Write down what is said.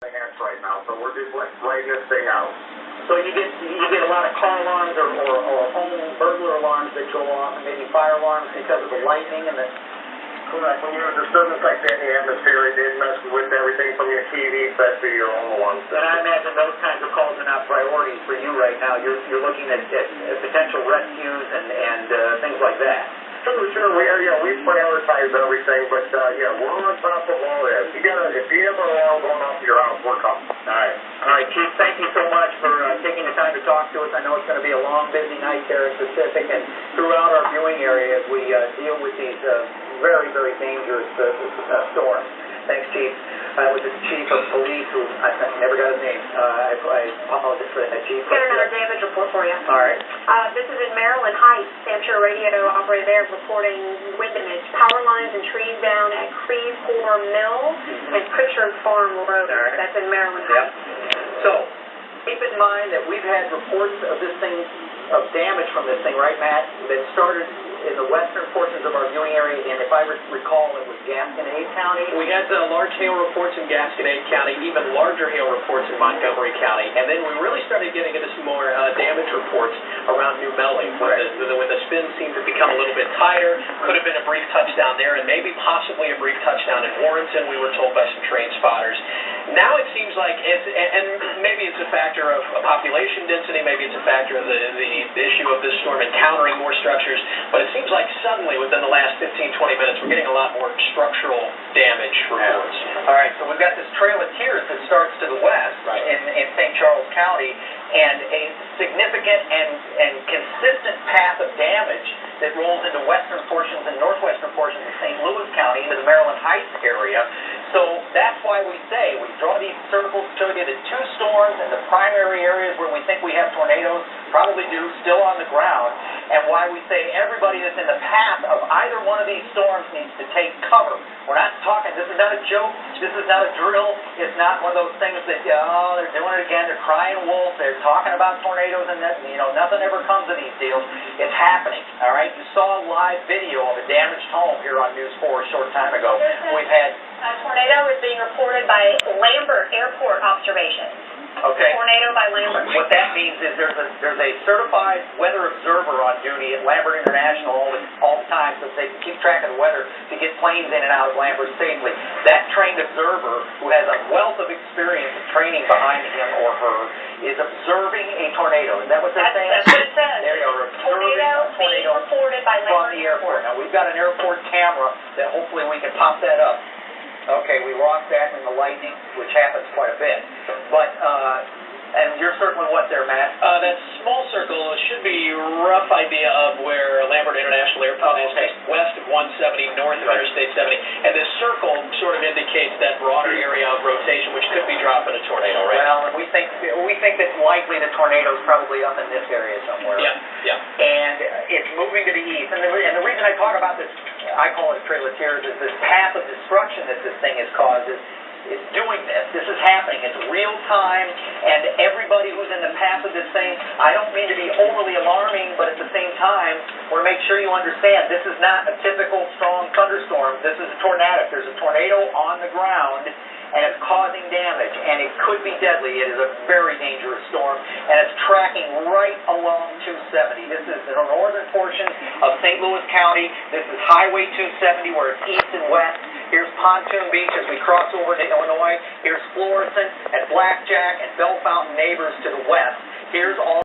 the hatch right now, so we're just writing this thing out. So you get a lot of car alarms or home burglar alarms that go off, and maybe fire alarms because of the lightning and the... Correct. When you have a disturbance like that in the atmosphere, it messes with everything from your TV set to your own ones. And I imagine those kinds of calls are not priorities for you right now. You're looking at potential rescues and things like that. Sure, we prioritize everything, but we're on top of all this. If you have an alarm going off your house, we're coming. All right, Chief, thank you so much for taking the time to talk to us. I know it's going to be a long, busy night there in Pacific and throughout our viewing area as we deal with these very, very dangerous storms. Thanks, Chief. That was the Chief of Police, who I never got his name. I apologize for that, Chief. Got another damage report for you. All right. This is in Maryland Heights. Hampshire radio operator there reporting wind damage. Power lines and trees down at Creevcore Mill and Pritchard Farm Road. All right. That's in Maryland Heights. So, keep in mind that we've had reports of this thing, of damage from this thing, right, Matt, that started in the western portions of our viewing area, and if I recall, it was Gasconade County. We had large hail reports in Gasconade County, even larger hail reports in Montgomery County, and then we really started getting into some more damage reports around New Melling, when the spin seemed to become a little bit tighter. Could have been a brief touchdown there, and maybe possibly a brief touchdown in Warrenton, we were told by some train spotters. Now it seems like, and maybe it's a factor of population density, maybe it's a factor of the issue of this storm encountering more structures, but it seems like suddenly within the last 15-20 minutes we're getting a lot more structural damage reports. All right, so we've got this Trail of Tears that starts to the west in St. Charles County, and a significant and consistent path of damage that rolls into western portions and northwestern portions of St. Louis County into the Maryland Heights area. So that's why we say we draw these circles to show you the two storms and the primary areas where we think we have tornadoes, probably do, still on the ground, and why we say everybody that's in the path of either one of these storms needs to take cover. We're not talking, this is not a joke, this is not a drill, it's not one of those things that, they're doing it again, they're crying wolf, they're talking about tornadoes and that, nothing ever comes of these deals. It's happening, all right? You saw a live video of a damaged home here on News 4 a short time ago. We've had... A tornado is being reported by Lambert Airport observations. Okay. Tornado by Lambert. What that means is there's a certified weather observer on duty at Lambert International all the time, so they can keep track of the weather to get planes in and out of Lambert safely. That trained observer, who has a wealth of experience and training behind him or her, is observing a tornado. Is that what they're saying? That's what it says. There you are. Tornado being reported by from Lambert the airport. Now we've got an airport camera that hopefully we can pop that up. Okay, we lost that in the lightning, which happens quite a bit. But, and you're circling what there, Matt? That small circle should be a rough idea of where Lambert International Airport is, just west of 170, north of Interstate 70. And this circle sort of indicates that broader area of rotation, which could be dropping a tornado, right? Well, and we think that likely the tornado's probably up in this area somewhere. Yeah. And it's moving to the east. And the reason I talk about this, I call it Trail of Tears, is this path of destruction that this thing has caused is doing this. This is happening. It's real time, and everybody who's in the path of this thing, I don't mean to be overly alarming, but at the same time, we're to make sure you understand this is not a typical strong thunderstorm. This is a tornado. There's a tornado on the ground, and it's causing damage, and it could be deadly. It is a very dangerous storm, and it's tracking right along 270. This is the northern portion of St. Louis County. This is Highway 270, where it's east and west. Here's Pontoon Beach as we cross over to Illinois. Here's Florissant and Blackjack and Bell Fountain neighbors to the west. Here's all